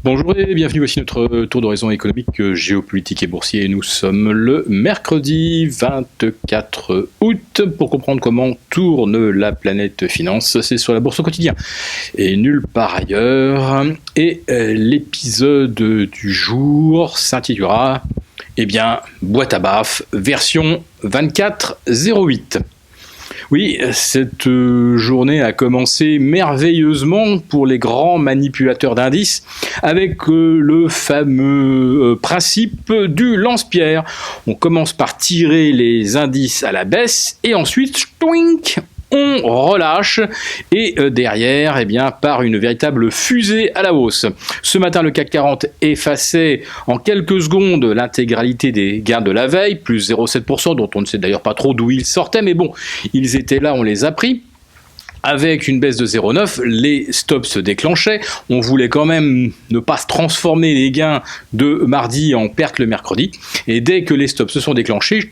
Bonjour et bienvenue, voici notre tour d'horizon économique, géopolitique et boursier. Nous sommes le mercredi 24 août pour comprendre comment tourne la planète finance. C'est sur la bourse au quotidien et nulle part ailleurs. Et l'épisode du jour s'intitulera Boîte à baffes, version 24.08. Oui, cette journée a commencé merveilleusement pour les grands manipulateurs d'indices avec le fameux principe du lance-pierre. On commence par tirer les indices à la baisse et ensuite, twink, on relâche et derrière, part une véritable fusée à la hausse. Ce matin, le CAC 40 effaçait en quelques secondes l'intégralité des gains de la veille, plus 0,7%, dont on ne sait d'ailleurs pas trop d'où ils sortaient, mais bon, ils étaient là, on les a pris. Avec une baisse de 0,9, les stops se déclenchaient. On voulait quand même ne pas se transformer les gains de mardi en perte le mercredi. Et dès que les stops se sont déclenchés,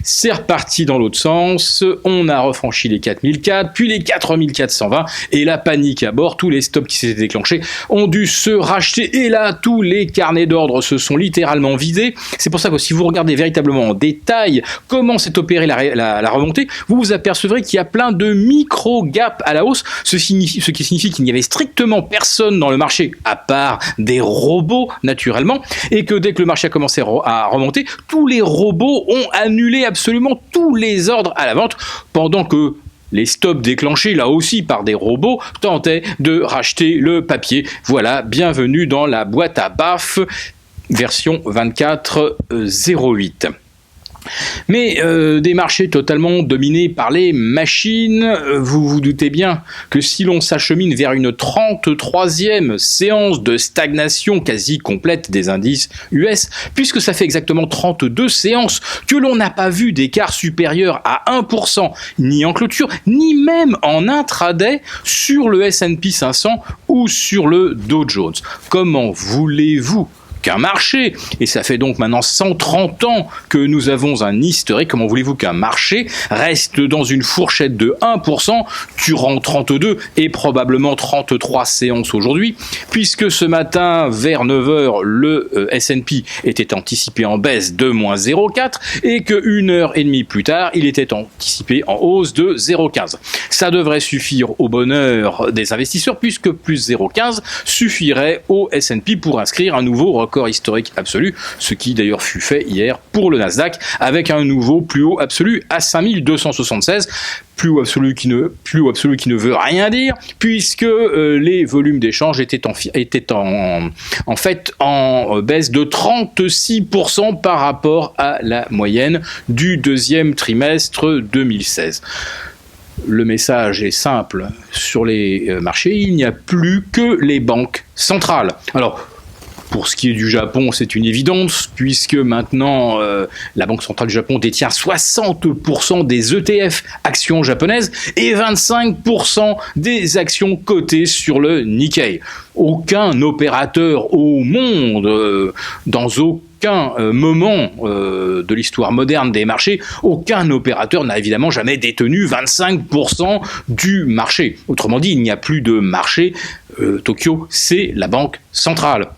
c'est reparti dans l'autre sens. On a refranchi les 4004, puis les 4420. Et la panique à bord, tous les stops qui s'étaient déclenchés ont dû se racheter. Et là, tous les carnets d'ordre se sont littéralement vidés. C'est pour ça que si vous regardez véritablement en détail comment s'est opérée la remontée, vous vous apercevrez qu'il y a plein de micro-gaps à la hausse, ce qui signifie qu'il n'y avait strictement personne dans le marché, à part des robots, naturellement, et que dès que le marché a commencé à remonter, tous les robots ont annulé absolument tous les ordres à la vente, pendant que les stops déclenchés, là aussi par des robots, tentaient de racheter le papier. Voilà, bienvenue dans la boîte à baffes, version 24.08. Mais des marchés totalement dominés par les machines, vous vous doutez bien que si l'on s'achemine vers une 33e séance de stagnation quasi complète des indices US, puisque ça fait exactement 32 séances que l'on n'a pas vu d'écart supérieur à 1%, ni en clôture, ni même en intraday sur le S&P 500 ou sur le Dow Jones. Comment voulez-vous qu'un marché, et ça fait donc maintenant 130 ans que nous avons un historique, comment voulez-vous qu'un marché reste dans une fourchette de 1% durant 32 et probablement 33 séances aujourd'hui, puisque ce matin, vers 9h, le S&P était anticipé en baisse de moins 0,4 et que 1h30 plus tard, il était anticipé en hausse de 0,15. Ça devrait suffire au bonheur des investisseurs, puisque plus 0,15 suffirait au S&P pour inscrire un nouveau record historique absolu, ce qui d'ailleurs fut fait hier pour le Nasdaq, avec un nouveau plus haut absolu à 5276, plus haut absolu qui ne veut rien dire, puisque les volumes d'échange étaient en fait en baisse de 36% par rapport à la moyenne du deuxième trimestre 2016. Le message est simple sur les marchés, il n'y a plus que les banques centrales. Alors, pour ce qui est du Japon, c'est une évidence, puisque maintenant, la Banque centrale du Japon détient 60% des ETF actions japonaises et 25% des actions cotées sur le Nikkei. Aucun opérateur au monde, dans aucun moment de l'histoire moderne des marchés, aucun opérateur n'a évidemment jamais détenu 25% du marché. Autrement dit, il n'y a plus de marché. Tokyo, c'est la banque centrale.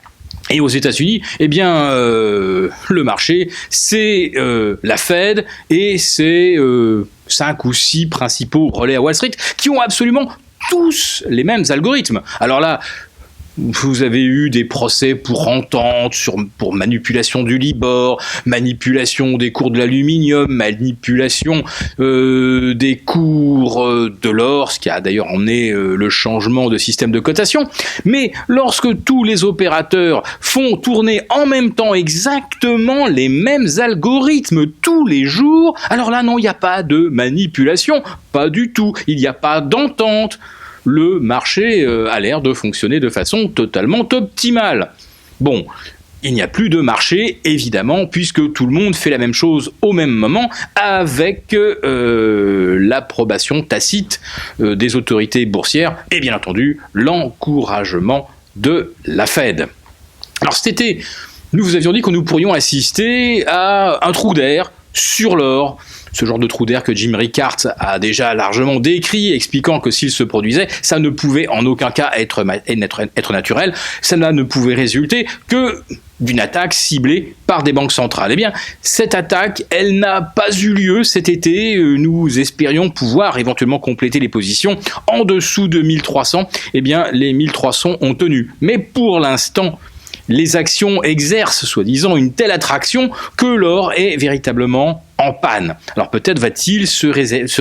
Et aux États-Unis, le marché, c'est la Fed et c'est 5 ou 6 principaux relais à Wall Street qui ont absolument tous les mêmes algorithmes. Alors là, vous avez eu des procès pour entente, pour manipulation du Libor, manipulation des cours de l'aluminium, manipulation des cours de l'or, ce qui a d'ailleurs emmené le changement de système de cotation. Mais lorsque tous les opérateurs font tourner en même temps exactement les mêmes algorithmes tous les jours, alors là non, il n'y a pas de manipulation, pas du tout, il n'y a pas d'entente. Le marché a l'air de fonctionner de façon totalement optimale. Bon, il n'y a plus de marché, évidemment, puisque tout le monde fait la même chose au même moment, avec l'approbation tacite des autorités boursières et bien entendu l'encouragement de la Fed. Alors cet été, nous vous avions dit que nous pourrions assister à un trou d'air sur l'or. Ce genre de trou d'air que Jim Rickards a déjà largement décrit, expliquant que s'il se produisait, ça ne pouvait en aucun cas être naturel, ça ne pouvait résulter que d'une attaque ciblée par des banques centrales. Eh bien, cette attaque, elle n'a pas eu lieu cet été. Nous espérions pouvoir éventuellement compléter les positions en dessous de 1300. Eh bien, les 1300 ont tenu. Mais pour l'instant, les actions exercent, soi-disant, une telle attraction que l'or est véritablement en panne. Alors peut-être va-t-il se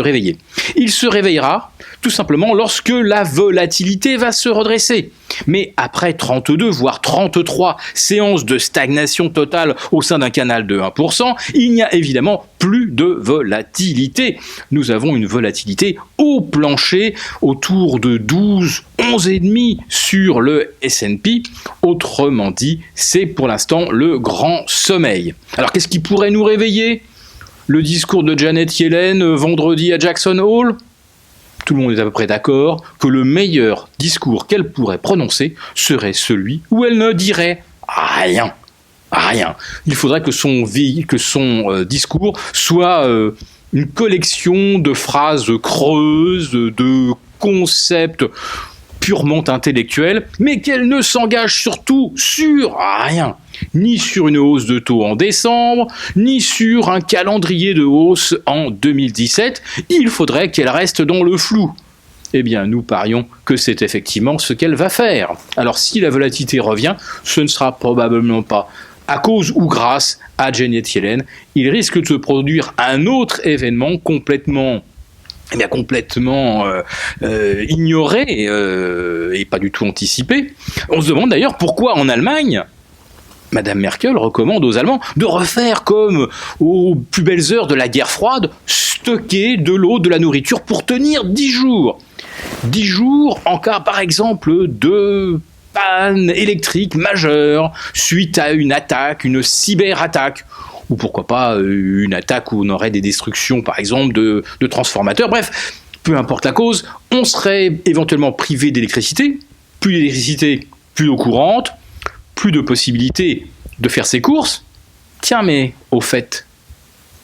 réveiller. Il se réveillera tout simplement lorsque la volatilité va se redresser. Mais après 32, voire 33 séances de stagnation totale au sein d'un canal de 1%, il n'y a évidemment plus de volatilité. Nous avons une volatilité au plancher autour de 12, 11,5 sur le S&P. Autrement dit, c'est pour l'instant le grand sommeil. Alors qu'est-ce qui pourrait nous réveiller ? Le discours de Janet Yellen vendredi à Jackson Hole ? Tout le monde est à peu près d'accord que le meilleur discours qu'elle pourrait prononcer serait celui où elle ne dirait rien. Rien. Il faudrait que son discours soit une collection de phrases creuses, de concepts purement intellectuelle, mais qu'elle ne s'engage surtout sur rien, ni sur une hausse de taux en décembre, ni sur un calendrier de hausse en 2017. Il faudrait qu'elle reste dans le flou. Eh bien, nous parions que c'est effectivement ce qu'elle va faire. Alors, si la volatilité revient, ce ne sera probablement pas à cause ou grâce à Janet Yellen. Il risque de se produire un autre événement complètement ignoré et pas du tout anticipé. On se demande d'ailleurs pourquoi en Allemagne, Madame Merkel recommande aux Allemands de refaire comme aux plus belles heures de la guerre froide, stocker de l'eau, de la nourriture pour tenir 10 jours. 10 jours en cas par exemple de panne électrique majeure suite à une attaque, une cyberattaque. Ou pourquoi pas une attaque où on aurait des destructions, par exemple, de transformateurs. Bref, peu importe la cause, on serait éventuellement privé d'électricité. Plus d'électricité, plus d'eau courante, plus de possibilités de faire ses courses. Tiens, mais au fait,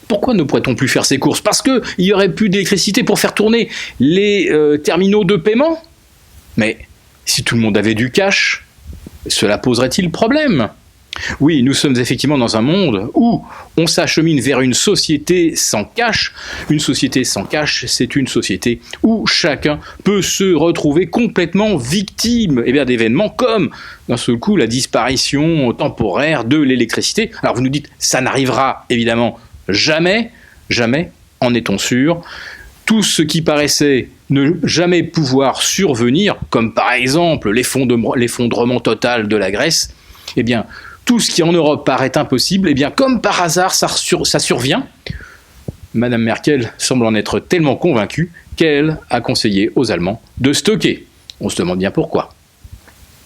pourquoi ne pourrait-on plus faire ses courses ? Parce qu'il n'y aurait plus d'électricité pour faire tourner les terminaux de paiement ? Mais si tout le monde avait du cash, cela poserait-il problème ? Oui, nous sommes effectivement dans un monde où on s'achemine vers une société sans cash. Une société sans cash, c'est une société où chacun peut se retrouver complètement victime d'événements comme, d'un seul coup, la disparition temporaire de l'électricité. Alors vous nous dites, ça n'arrivera évidemment jamais, jamais, en est-on sûr. Tout ce qui paraissait ne jamais pouvoir survenir, comme par exemple l'effondrement total de la Grèce, eh bien, tout ce qui en Europe paraît impossible, eh bien, comme par hasard, ça survient. Madame Merkel semble en être tellement convaincue qu'elle a conseillé aux Allemands de stocker. On se demande bien pourquoi.